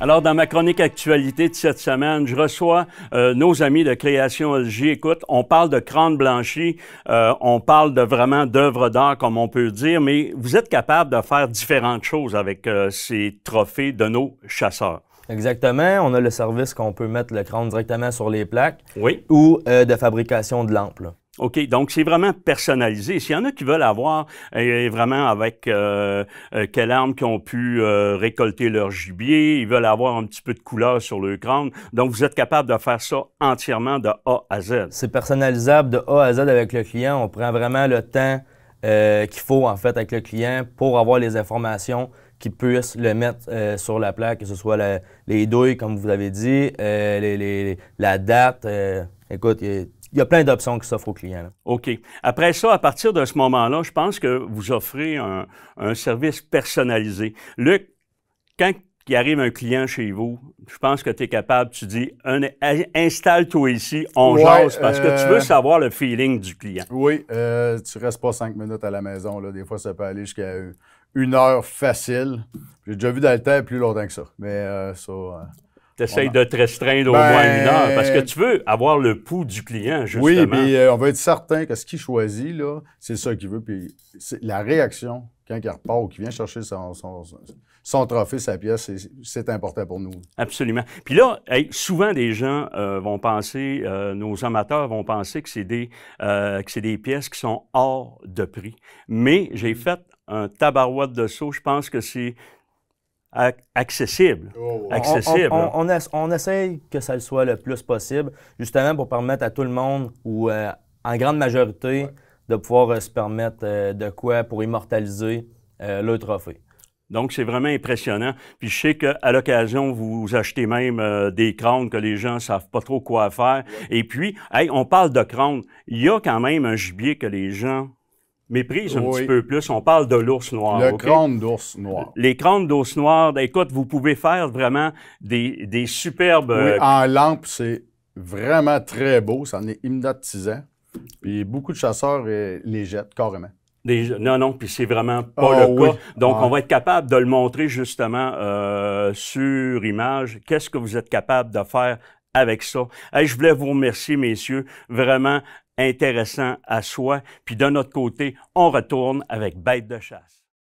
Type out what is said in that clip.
Alors, dans ma chronique actualité de cette semaine, je reçois nos amis de Création LG. Écoute, on parle de crâne blanchi, on parle de vraiment d'œuvres d'art, comme on peut dire, mais vous êtes capable de faire différentes choses avec ces trophées de nos chasseurs. Exactement. On a le service qu'on peut mettre le crâne directement sur les plaques. Oui. Ou de fabrication de lampes, là. OK, donc c'est vraiment personnalisé. S'il y en a qui veulent avoir vraiment avec quelle arme qu'ils ont pu récolter leur gibier, ils veulent avoir un petit peu de couleur sur le crâne, donc vous êtes capable de faire ça entièrement de A à Z. C'est personnalisable de A à Z avec le client. On prend vraiment le temps qu'il faut en fait avec le client pour avoir les informations qu'il puisse le mettre sur la plaque, que ce soit les douilles, comme vous avez dit, la date. Écoute, il y a plein d'options qui s'offrent aux clients, là. OK. Après ça, à partir de ce moment-là, je pense que vous offrez un service personnalisé. Luc, quand il arrive un client chez vous, je pense que tu es capable, tu dis, installe-toi ici, on jase, parce que tu veux savoir le feeling du client. Oui, tu restes pas 5 minutes à la maison, là. Des fois, ça peut aller jusqu'à 1 heure facile. J'ai déjà vu dans le temps plus longtemps que ça, mais ça... Tu essaies de te restreindre au moins 1 heure parce que tu veux avoir le pouls du client, justement. Oui, puis on va être certain que ce qu'il choisit, là, c'est ça qu'il veut. Puis la réaction, quand il repart ou qu'il vient chercher son trophée, sa pièce, c'est important pour nous. Absolument. Puis là, souvent des gens vont penser, nos amateurs vont penser que c'est des pièces qui sont hors de prix. Mais j'ai fait un tabarouette de saut, je pense que c'est accessible. Accessible. On essaye que ça le soit le plus possible, justement pour permettre à tout le monde, ou en grande majorité, de pouvoir se permettre de quoi pour immortaliser le trophée. Donc, c'est vraiment impressionnant. Puis je sais qu'à l'occasion, vous achetez même des crânes que les gens ne savent pas trop quoi faire. Et puis, on parle de crânes. Il y a quand même un gibier que les gens méprisent un petit peu plus. On parle de l'ours noir. Le crâne d'ours noir. Les crânes d'ours noir, écoute, vous pouvez faire vraiment des superbes... Oui, en lampe, c'est vraiment très beau. Ça en est hypnotisant. Puis beaucoup de chasseurs les jettent carrément. Non, puis c'est vraiment pas le cas. Donc, on va être capable de le montrer justement sur image. Qu'est-ce que vous êtes capable de faire avec ça? Je voulais vous remercier, messieurs. Vraiment intéressant à soi. Puis de notre côté, on retourne avec Bête de chasse.